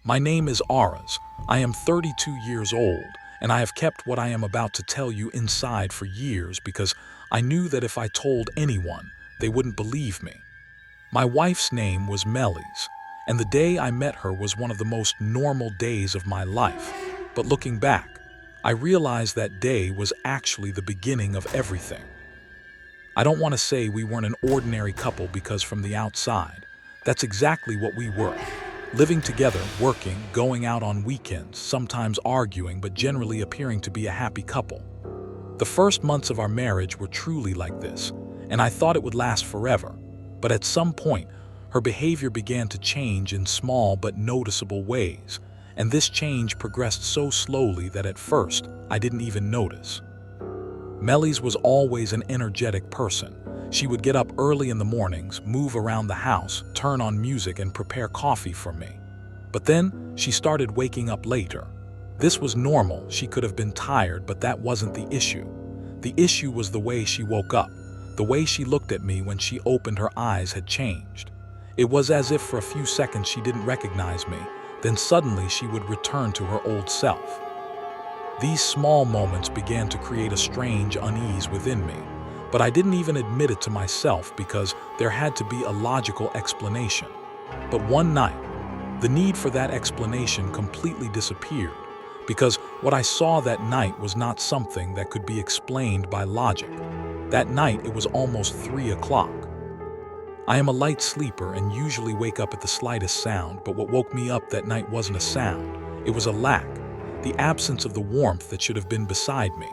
My name is Aras. I am 32 years old, and I have kept what I am about to tell you inside for years because I knew that if I told anyone, they wouldn't believe me. My wife's name was Melis, and the day I met her was one of the most normal days of my life. But looking back, I realized that day was actually the beginning of everything. I don't want to say we weren't an ordinary couple because from the outside, that's exactly what we were. Living together, working, going out on weekends, sometimes arguing, but generally appearing to be a happy couple. The first months of our marriage were truly like this, and I thought it would last forever. But at some point, her behavior began to change in small but noticeable ways, and this change progressed so slowly that at first, I didn't even notice. Melis was always an energetic person. She would get up early in the mornings, move around the house, turn on music, and prepare coffee for me. But then, she started waking up later. This was normal, she could have been tired, but that wasn't the issue. The issue was the way she woke up. The way she looked at me when she opened her eyes had changed. It was as if for a few seconds she didn't recognize me, then suddenly she would return to her old self. These small moments began to create a strange unease within me, but I didn't even admit it to myself because there had to be a logical explanation. But one night, the need for that explanation completely disappeared because what I saw that night was not something that could be explained by logic. That night, it was almost 3 o'clock. I am a light sleeper and usually wake up at the slightest sound, but what woke me up that night wasn't a sound. It was a lack, the absence of the warmth that should have been beside me.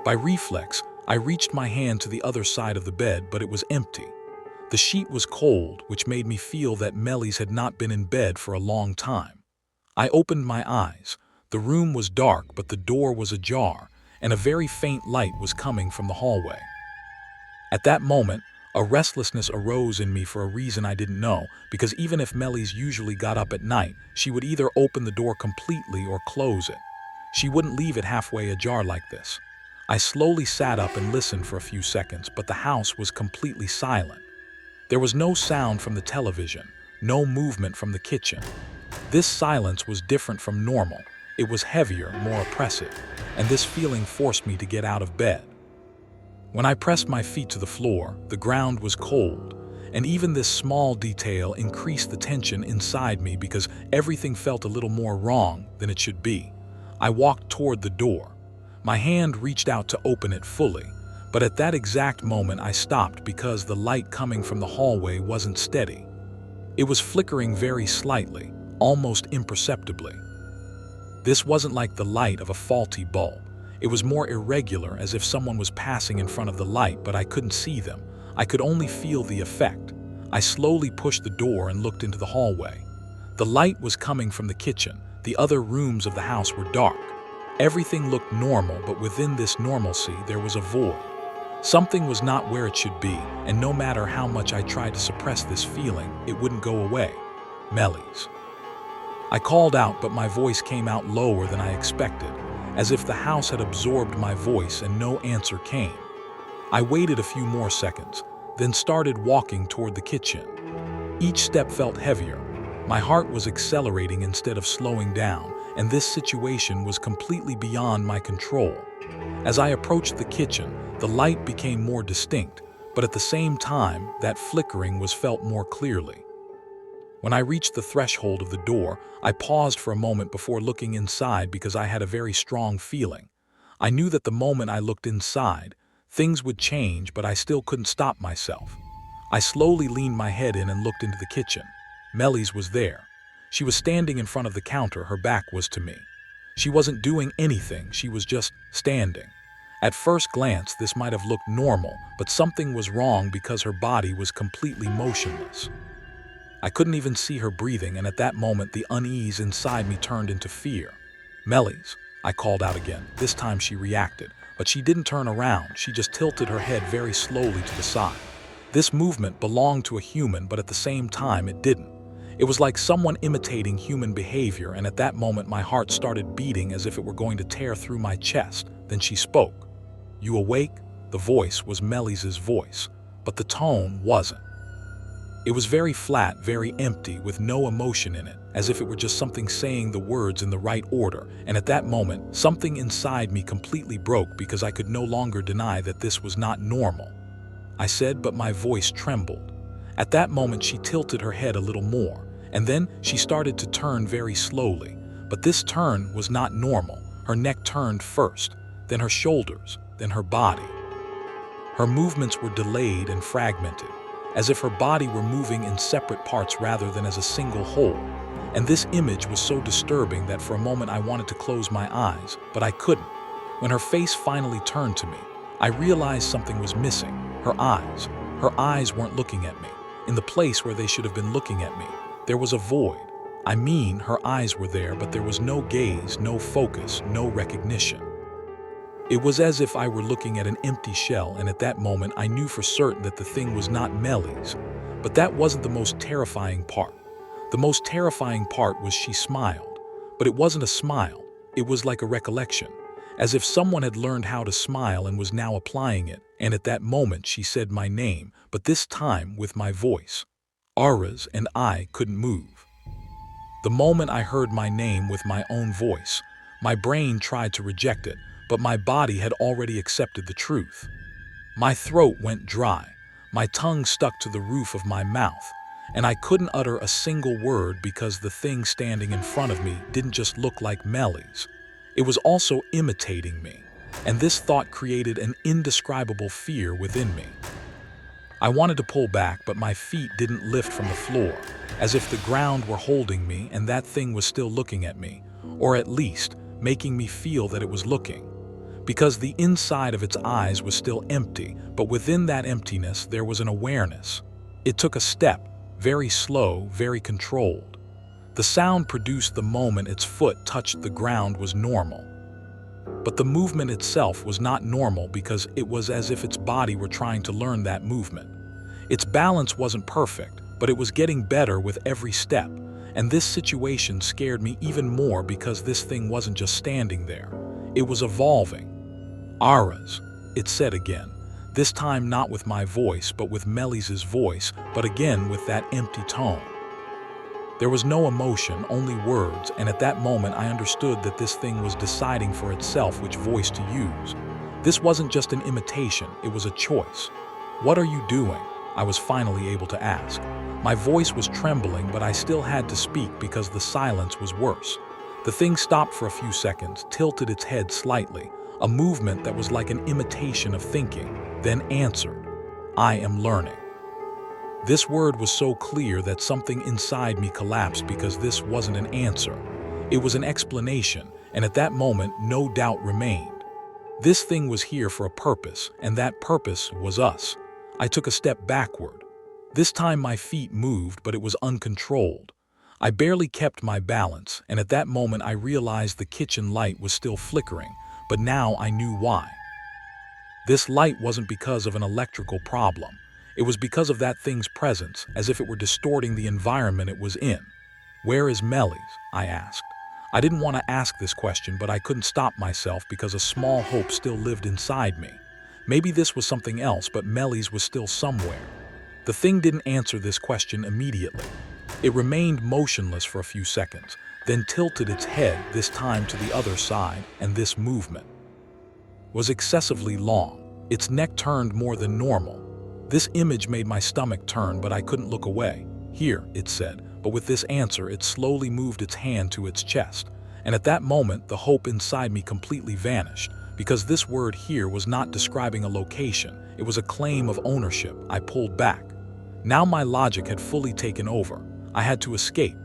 By reflex, I reached my hand to the other side of the bed, but it was empty. The sheet was cold, which made me feel that Melis had not been in bed for a long time. I opened my eyes. The room was dark, but the door was ajar, and a very faint light was coming from the hallway. At that moment, a restlessness arose in me for a reason I didn't know, because even if Melis usually got up at night, she would either open the door completely or close it. She wouldn't leave it halfway ajar like this. I slowly sat up and listened for a few seconds, but the house was completely silent. There was no sound from the television, no movement from the kitchen. This silence was different from normal. It was heavier, more oppressive, and this feeling forced me to get out of bed. When I pressed my feet to the floor, the ground was cold, and even this small detail increased the tension inside me because everything felt a little more wrong than it should be. I walked toward the door. My hand reached out to open it fully, but at that exact moment I stopped because the light coming from the hallway wasn't steady. It was flickering very slightly, almost imperceptibly. This wasn't like the light of a faulty bulb. It was more irregular, as if someone was passing in front of the light, but I couldn't see them. I could only feel the effect. I slowly pushed the door and looked into the hallway. The light was coming from the kitchen. The other rooms of the house were dark. Everything looked normal, but within this normalcy, there was a void. Something was not where it should be, and no matter how much I tried to suppress this feeling, it wouldn't go away. Melis. I called out, but my voice came out lower than I expected, as if the house had absorbed my voice and no answer came. I waited a few more seconds, then started walking toward the kitchen. Each step felt heavier. My heart was accelerating instead of slowing down, and this situation was completely beyond my control. As I approached the kitchen, the light became more distinct, but at the same time, that flickering was felt more clearly. When I reached the threshold of the door, I paused for a moment before looking inside because I had a very strong feeling. I knew that the moment I looked inside, things would change, but I still couldn't stop myself. I slowly leaned my head in and looked into the kitchen. Melis was there. She was standing in front of the counter, her back was to me. She wasn't doing anything, she was just standing. At first glance, this might have looked normal, but something was wrong because her body was completely motionless. I couldn't even see her breathing, and at that moment the unease inside me turned into fear. Melis, I called out again. This time she reacted, but she didn't turn around, she just tilted her head very slowly to the side. This movement belonged to a human, but at the same time it didn't. It was like someone imitating human behavior, and at that moment my heart started beating as if it were going to tear through my chest. Then she spoke. "You awake?" The voice was Melis's voice, but the tone wasn't. It was very flat, very empty, with no emotion in it, as if it were just something saying the words in the right order, and at that moment, something inside me completely broke because I could no longer deny that this was not normal. I said, but my voice trembled. At that moment, she tilted her head a little more, and then she started to turn very slowly. But this turn was not normal. Her neck turned first, then her shoulders, then her body. Her movements were delayed and fragmented, as if her body were moving in separate parts rather than as a single whole. And this image was so disturbing that for a moment I wanted to close my eyes, but I couldn't. When her face finally turned to me, I realized something was missing. Her eyes. Her eyes weren't looking at me. In the place where they should have been looking at me, there was a void. I mean, her eyes were there, but there was no gaze, no focus, no recognition. It was as if I were looking at an empty shell, and at that moment I knew for certain that the thing was not Melly's. But that wasn't the most terrifying part. The most terrifying part was she smiled. But it wasn't a smile. It was like a recollection, as if someone had learned how to smile and was now applying it, and at that moment she said my name, but this time with my voice. Aras, and I couldn't move. The moment I heard my name with my own voice, my brain tried to reject it, but my body had already accepted the truth. My throat went dry, my tongue stuck to the roof of my mouth, and I couldn't utter a single word because the thing standing in front of me didn't just look like Melly's. It was also imitating me, and this thought created an indescribable fear within me. I wanted to pull back, but my feet didn't lift from the floor, as if the ground were holding me and that thing was still looking at me, or at least making me feel that it was looking. Because the inside of its eyes was still empty, but within that emptiness there was an awareness. It took a step, very slow, very controlled. The sound produced the moment its foot touched the ground was normal. But the movement itself was not normal because it was as if its body were trying to learn that movement. Its balance wasn't perfect, but it was getting better with every step, and this situation scared me even more because this thing wasn't just standing there. It was evolving. Aras, it said again, this time not with my voice but with Melly's voice, but again with that empty tone. There was no emotion, only words, and at that moment I understood that this thing was deciding for itself which voice to use. This wasn't just an imitation, it was a choice. What are you doing? I was finally able to ask. My voice was trembling, but I still had to speak because the silence was worse. The thing stopped for a few seconds, tilted its head slightly, a movement that was like an imitation of thinking, then answered, I am learning. This word was so clear that something inside me collapsed because this wasn't an answer. It was an explanation, and at that moment, no doubt remained. This thing was here for a purpose, and that purpose was us. I took a step backward. This time my feet moved, but it was uncontrolled. I barely kept my balance, and at that moment I realized the kitchen light was still flickering, but now I knew why. This light wasn't because of an electrical problem. It was because of that thing's presence, as if it were distorting the environment it was in. Where is Melly's? I asked. I didn't want to ask this question, but I couldn't stop myself because a small hope still lived inside me. Maybe this was something else, but Melly's was still somewhere. The thing didn't answer this question immediately. It remained motionless for a few seconds, then tilted its head, this time to the other side, and this movement was excessively long. Its neck turned more than normal. This image made my stomach turn, but I couldn't look away. Here, it said, but with this answer it slowly moved its hand to its chest. And at that moment, the hope inside me completely vanished, because this word here was not describing a location, it was a claim of ownership. I pulled back. Now my logic had fully taken over. I had to escape.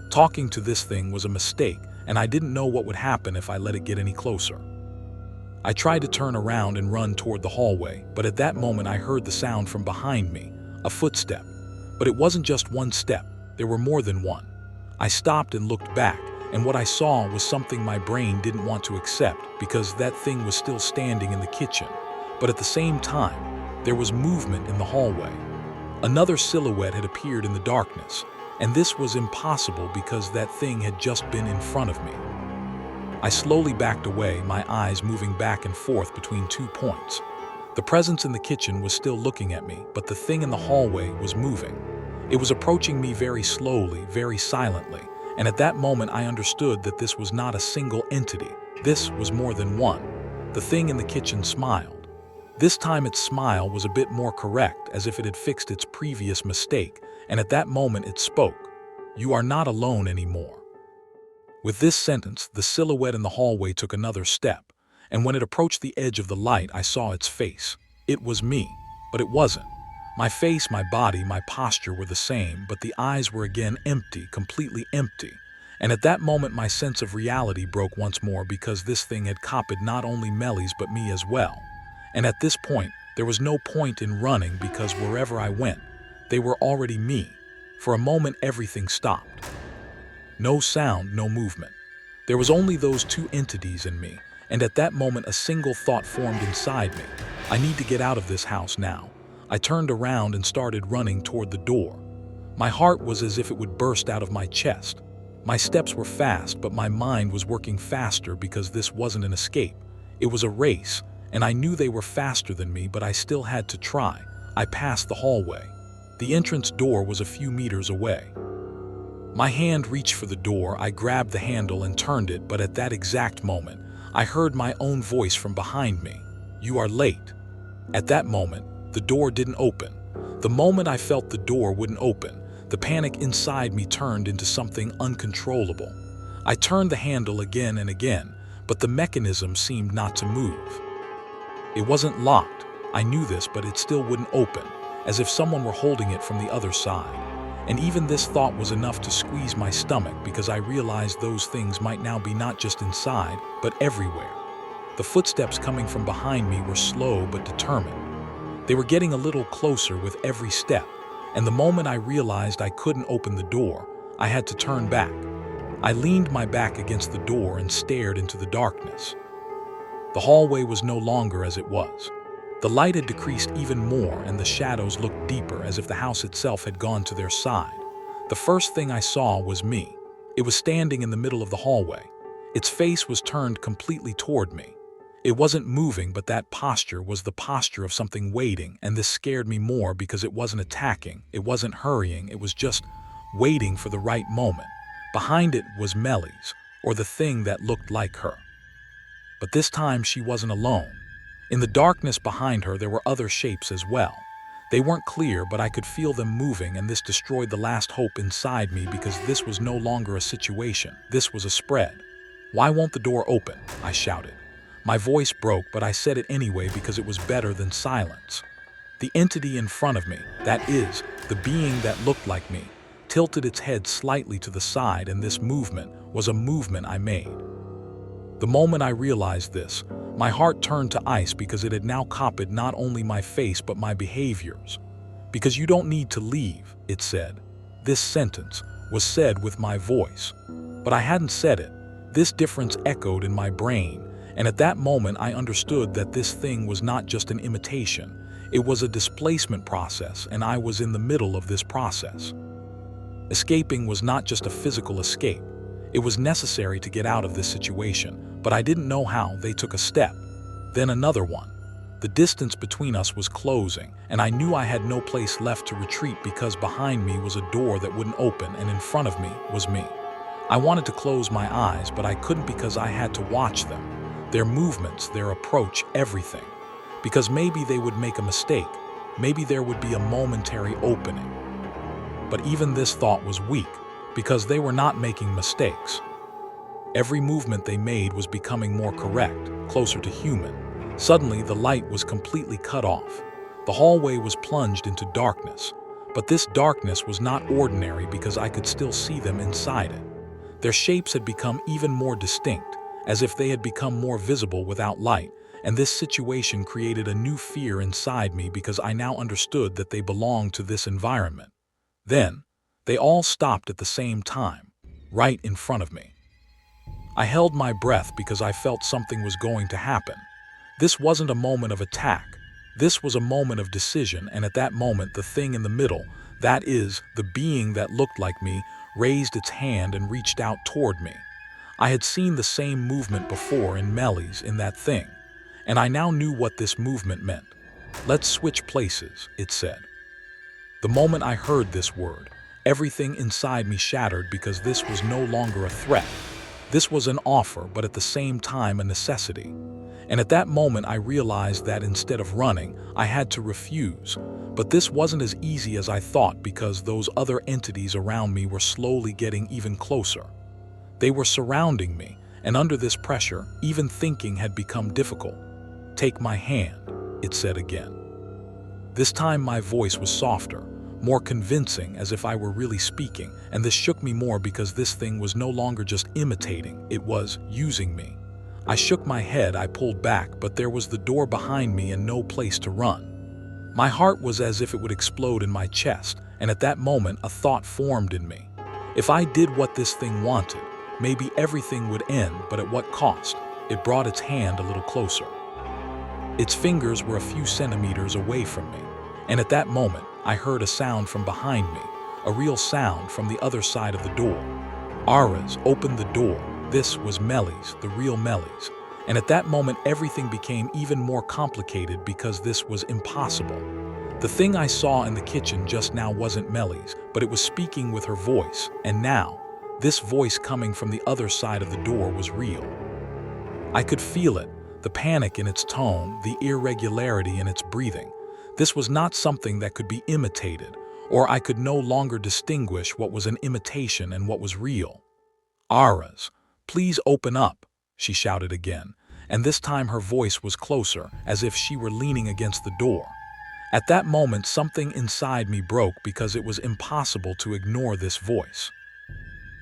Talking to this thing was a mistake, and I didn't know what would happen if I let it get any closer. I tried to turn around and run toward the hallway, but at that moment I heard the sound from behind me, a footstep. But it wasn't just one step, there were more than one. I stopped and looked back, and what I saw was something my brain didn't want to accept because that thing was still standing in the kitchen. But at the same time, there was movement in the hallway. Another silhouette had appeared in the darkness, and this was impossible because that thing had just been in front of me. I slowly backed away, my eyes moving back and forth between 2 points. The presence in the kitchen was still looking at me, but the thing in the hallway was moving. It was approaching me very slowly, very silently, and at that moment I understood that this was not a single entity. This was more than one. The thing in the kitchen smiled. This time its smile was a bit more correct, as if it had fixed its previous mistake, and at that moment it spoke. "You are not alone anymore." With this sentence, the silhouette in the hallway took another step, and when it approached the edge of the light, I saw its face. It was me, but it wasn't. My face, my body, my posture were the same, but the eyes were again empty, completely empty. And at that moment my sense of reality broke once more, because this thing had copied not only Melly's but me as well. And at this point, there was no point in running, because wherever I went, they were already me. For a moment everything stopped. No sound, no movement. There was only those two entities in me, and at that moment a single thought formed inside me. I need to get out of this house now. I turned around and started running toward the door. My heart was as if it would burst out of my chest. My steps were fast, but my mind was working faster, because this wasn't an escape. It was a race, and I knew they were faster than me, but I still had to try. I passed the hallway. The entrance door was a few meters away. My hand reached for the door, I grabbed the handle and turned it, but at that exact moment, I heard my own voice from behind me. "You are late." At that moment, the door didn't open. The moment I felt the door wouldn't open, the panic inside me turned into something uncontrollable. I turned the handle again and again, but the mechanism seemed not to move. It wasn't locked. I knew this, but it still wouldn't open, as if someone were holding it from the other side. And even this thought was enough to squeeze my stomach, because I realized those things might now be not just inside, but everywhere. The footsteps coming from behind me were slow but determined. They were getting a little closer with every step, and the moment I realized I couldn't open the door, I had to turn back. I leaned my back against the door and stared into the darkness. The hallway was no longer as it was. The light had decreased even more, and the shadows looked deeper, as if the house itself had gone to their side. The first thing I saw was me. It was standing in the middle of the hallway. Its face was turned completely toward me. It wasn't moving, but that posture was the posture of something waiting, and this scared me more, because it wasn't attacking, it wasn't hurrying, it was just waiting for the right moment. Behind it was Melly's, or the thing that looked like her. But this time she wasn't alone. In the darkness behind her there were other shapes as well. They weren't clear, but I could feel them moving, and this destroyed the last hope inside me, because this was no longer a situation, this was a spread. "Why won't the door open?" I shouted. My voice broke, but I said it anyway, because it was better than silence. The entity in front of me, that is, the being that looked like me, tilted its head slightly to the side, and this movement was a movement I made. The moment I realized this, my heart turned to ice, because it had now copied not only my face but my behaviors. "Because you don't need to leave," it said. This sentence was said with my voice, but I hadn't said it. This difference echoed in my brain, and at that moment I understood that this thing was not just an imitation. It was a displacement process, and I was in the middle of this process. Escaping was not just a physical escape. It was necessary to get out of this situation, but I didn't know how. They took a step, then another one. The distance between us was closing, and I knew I had no place left to retreat, because behind me was a door that wouldn't open, and in front of me was me. I wanted to close my eyes, but I couldn't, because I had to watch them. Their movements, their approach, everything. Because maybe they would make a mistake. Maybe there would be a momentary opening. But even this thought was weak, because they were not making mistakes. Every movement they made was becoming more correct, closer to human. Suddenly, the light was completely cut off. The hallway was plunged into darkness. But this darkness was not ordinary, because I could still see them inside it. Their shapes had become even more distinct, as if they had become more visible without light, and this situation created a new fear inside me, because I now understood that they belonged to this environment. Then, they all stopped at the same time, right in front of me. I held my breath, because I felt something was going to happen. This wasn't a moment of attack. This was a moment of decision, and at that moment the thing in the middle, that is, the being that looked like me, raised its hand and reached out toward me. I had seen the same movement before in Melly's, in that thing, and I now knew what this movement meant. "Let's switch places," it said. The moment I heard this word, everything inside me shattered because this was no longer a threat. This was an offer, but at the same time a necessity. And at that moment I realized that instead of running, I had to refuse. But this wasn't as easy as I thought because those other entities around me were slowly getting even closer. They were surrounding me, and under this pressure, even thinking had become difficult. "Take my hand," it said again. This time my voice was softer, more convincing, as if I were really speaking, and this shook me more because this thing was no longer just imitating, it was using me. I shook my head, I pulled back, but there was the door behind me and no place to run. My heart was as if it would explode in my chest, and at that moment a thought formed in me. If I did what this thing wanted, maybe everything would end, but at what cost? It brought its hand a little closer. Its fingers were a few centimeters away from me, and at that moment I heard a sound from behind me, a real sound from the other side of the door. Aras opened the door. This was Melis, the real Melis. And at that moment everything became even more complicated because this was impossible. The thing I saw in the kitchen just now wasn't Melis, but it was speaking with her voice, and now, this voice coming from the other side of the door was real. I could feel it, the panic in its tone, the irregularity in its breathing. This was not something that could be imitated, or I could no longer distinguish what was an imitation and what was real. "Aras, please open up," she shouted again, and this time her voice was closer, as if she were leaning against the door. At that moment something inside me broke because it was impossible to ignore this voice.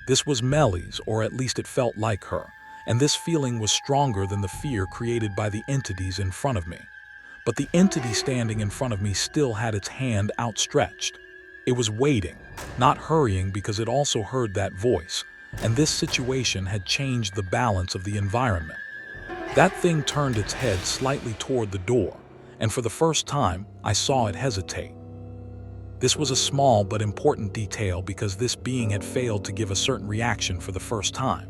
This was Melis, or at least it felt like her, and this feeling was stronger than the fear created by the entities in front of me. But the entity standing in front of me still had its hand outstretched. It was waiting, not hurrying, because it also heard that voice, and this situation had changed the balance of the environment. That thing turned its head slightly toward the door, and for the first time, I saw it hesitate. This was a small but important detail because this being had failed to give a certain reaction for the first time.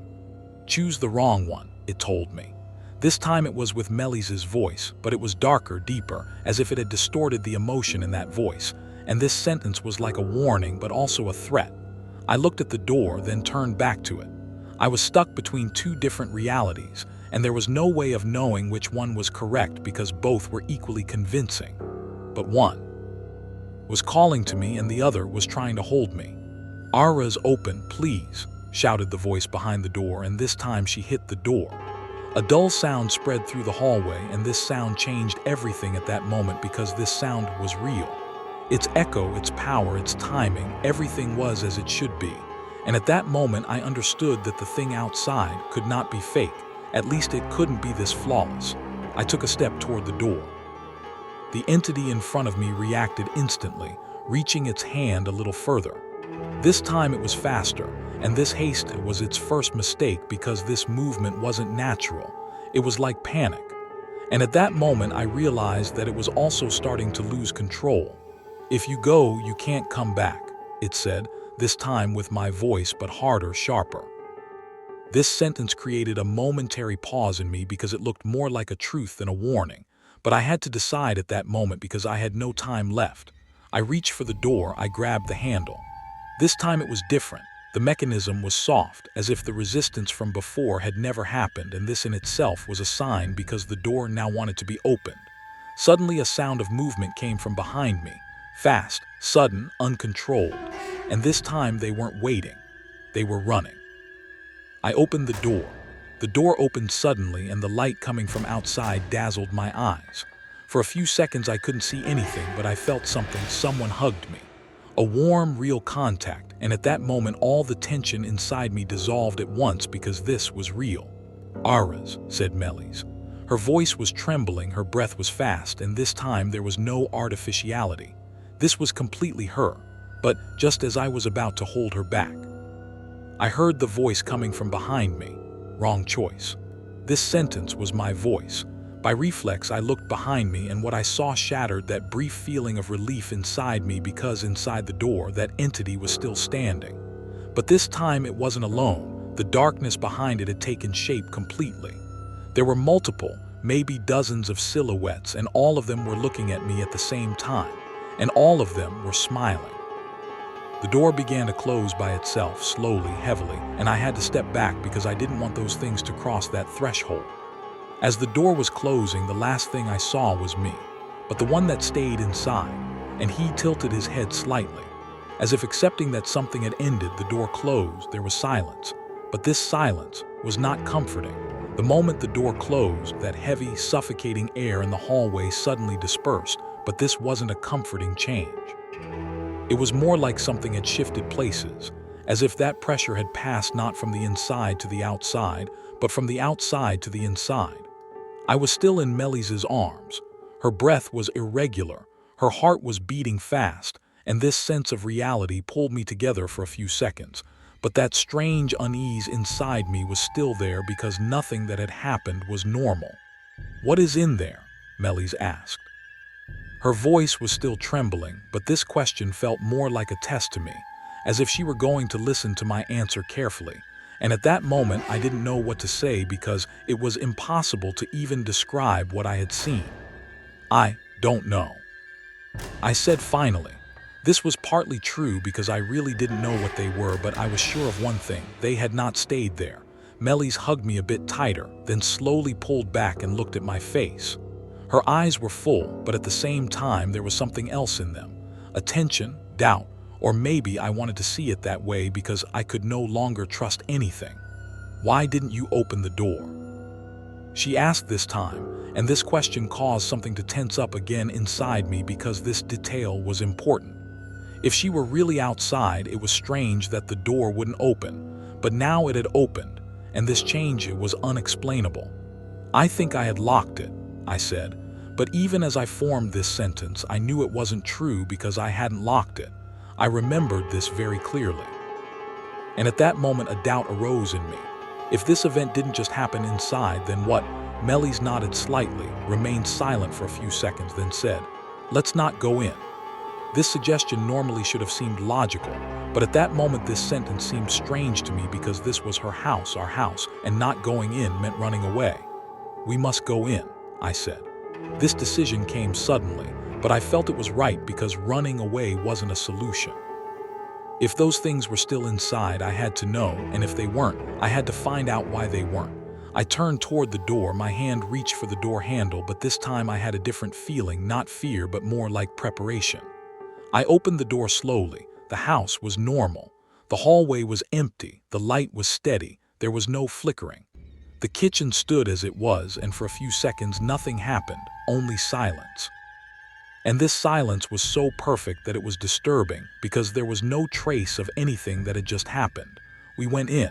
"Choose the wrong one," it told me. This time it was with Melis's voice, but it was darker, deeper, as if it had distorted the emotion in that voice, and this sentence was like a warning but also a threat. I looked at the door, then turned back to it. I was stuck between two different realities, and there was no way of knowing which one was correct because both were equally convincing. But one was calling to me and the other was trying to hold me. "Aras, open, please," shouted the voice behind the door, and this time she hit the door. A dull sound spread through the hallway, and this sound changed everything at that moment because this sound was real. Its echo, its power, its timing, everything was as it should be. And at that moment I understood that the thing outside could not be fake. At least it couldn't be this flawless. I took a step toward the door. The entity in front of me reacted instantly, reaching its hand a little further. This time it was faster, and this haste was its first mistake because this movement wasn't natural. It was like panic. And at that moment I realized that it was also starting to lose control. "If you go, you can't come back," it said, this time with my voice but harder, sharper. This sentence created a momentary pause in me because it looked more like a truth than a warning. But I had to decide at that moment because I had no time left. I reached for the door, I grabbed the handle. This time it was different. The mechanism was soft, as if the resistance from before had never happened, and this in itself was a sign because the door now wanted to be opened. Suddenly a sound of movement came from behind me. Fast, sudden, uncontrolled. And this time they weren't waiting. They were running. I opened the door. The door opened suddenly, and the light coming from outside dazzled my eyes. For a few seconds I couldn't see anything, but I felt something. Someone hugged me. A warm, real contact, and at that moment all the tension inside me dissolved at once because this was real. "Aras," said Melis. Her voice was trembling, her breath was fast, and this time there was no artificiality. This was completely her, but just as I was about to hold her back, I heard the voice coming from behind me. Wrong choice. This sentence was my voice. By reflex, I looked behind me, and what I saw shattered that brief feeling of relief inside me because inside the door, that entity was still standing. But this time it wasn't alone. The darkness behind it had taken shape completely. There were multiple, maybe dozens of silhouettes, and all of them were looking at me at the same time. and all of them were smiling. The door began to close by itself, slowly, heavily, and I had to step back because I didn't want those things to cross that threshold. As the door was closing, the last thing I saw was me, but the one that stayed inside, and he tilted his head slightly. As if accepting that something had ended, the door closed, there was silence. But this silence was not comforting. The moment the door closed, that heavy, suffocating air in the hallway suddenly dispersed, but this wasn't a comforting change. It was more like something had shifted places, as if that pressure had passed not from the inside to the outside, but from the outside to the inside. I was still in Melis's arms. Her breath was irregular, her heart was beating fast, and this sense of reality pulled me together for a few seconds. But that strange unease inside me was still there because nothing that had happened was normal. "What is in there?" Melis asked. Her voice was still trembling, but this question felt more like a test to me, as if she were going to listen to my answer carefully. And at that moment, I didn't know what to say because it was impossible to even describe what I had seen. "I don't know," I said finally. This was partly true because I really didn't know what they were, but I was sure of one thing: they had not stayed there. Melis hugged me a bit tighter, then slowly pulled back and looked at my face. Her eyes were full, but at the same time there was something else in them. Attention, doubt, or maybe I wanted to see it that way because I could no longer trust anything. "Why didn't you open the door?" she asked this time, and this question caused something to tense up again inside me because this detail was important. If she were really outside, it was strange that the door wouldn't open, but now it had opened, and this change was unexplainable. "I think I had locked it," I said, but even as I formed this sentence, I knew it wasn't true because I hadn't locked it. I remembered this very clearly. And at that moment, a doubt arose in me. If this event didn't just happen inside, then what? Melis nodded slightly, remained silent for a few seconds, then said, "Let's not go in." This suggestion normally should have seemed logical, but at that moment this sentence seemed strange to me because this was her house, our house, and not going in meant running away. "We must go in," I said. This decision came suddenly, but I felt it was right because running away wasn't a solution. If those things were still inside, I had to know, and if they weren't, I had to find out why they weren't. I turned toward the door, my hand reached for the door handle, but this time I had a different feeling, not fear, but more like preparation. I opened the door slowly. The house was normal. The hallway was empty, the light was steady, there was no flickering. The kitchen stood as it was, and for a few seconds nothing happened, only silence. And this silence was so perfect that it was disturbing because there was no trace of anything that had just happened. We went in.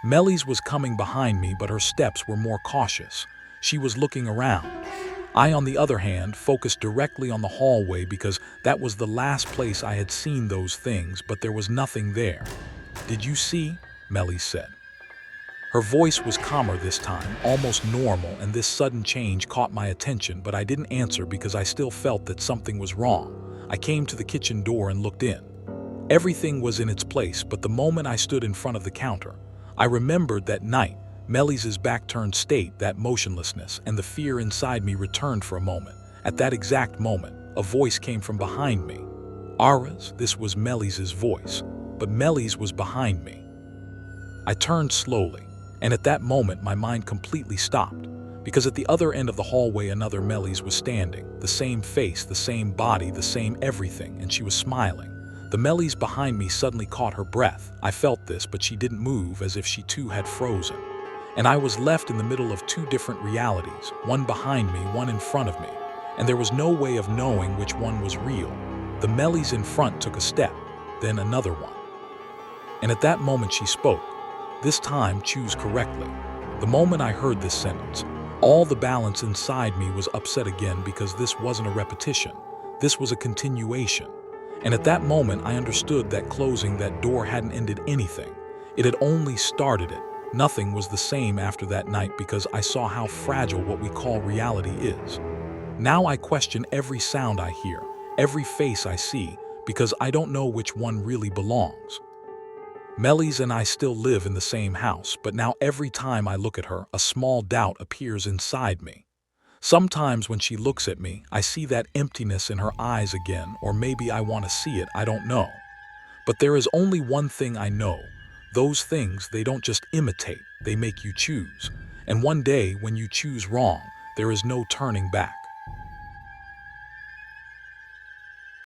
Melis was coming behind me, but her steps were more cautious. She was looking around. I, on the other hand, focused directly on the hallway because that was the last place I had seen those things, but there was nothing there. "Did you see?" Melis said. Her voice was calmer this time, almost normal, and this sudden change caught my attention, but I didn't answer because I still felt that something was wrong. I came to the kitchen door and looked in. Everything was in its place, but the moment I stood in front of the counter, I remembered that night, Melis's back turned state, that motionlessness, and the fear inside me returned for a moment. At that exact moment, a voice came from behind me. "Aras," this was Melis's voice, but Melis was behind me. I turned slowly. And at that moment, my mind completely stopped, because at the other end of the hallway, another Melis was standing, the same face, the same body, the same everything, and she was smiling. The Melis behind me suddenly caught her breath. I felt this, but she didn't move, as if she too had frozen. And I was left in the middle of two different realities, one behind me, one in front of me, and there was no way of knowing which one was real. The Melis in front took a step, then another one. And at that moment she spoke. This time, choose correctly. The moment I heard this sentence, all the balance inside me was upset again because this wasn't a repetition. This was a continuation. And at that moment, I understood that closing that door hadn't ended anything. It had only started it. Nothing was the same after that night because I saw how fragile what we call reality is. Now I question every sound I hear, every face I see, because I don't know which one really belongs. Melis and I still live in the same house, but now every time I look at her, a small doubt appears inside me. Sometimes when she looks at me, I see that emptiness in her eyes again, or maybe I want to see it, I don't know. But there is only one thing I know. Those things, they don't just imitate, they make you choose. And one day, when you choose wrong, there is no turning back.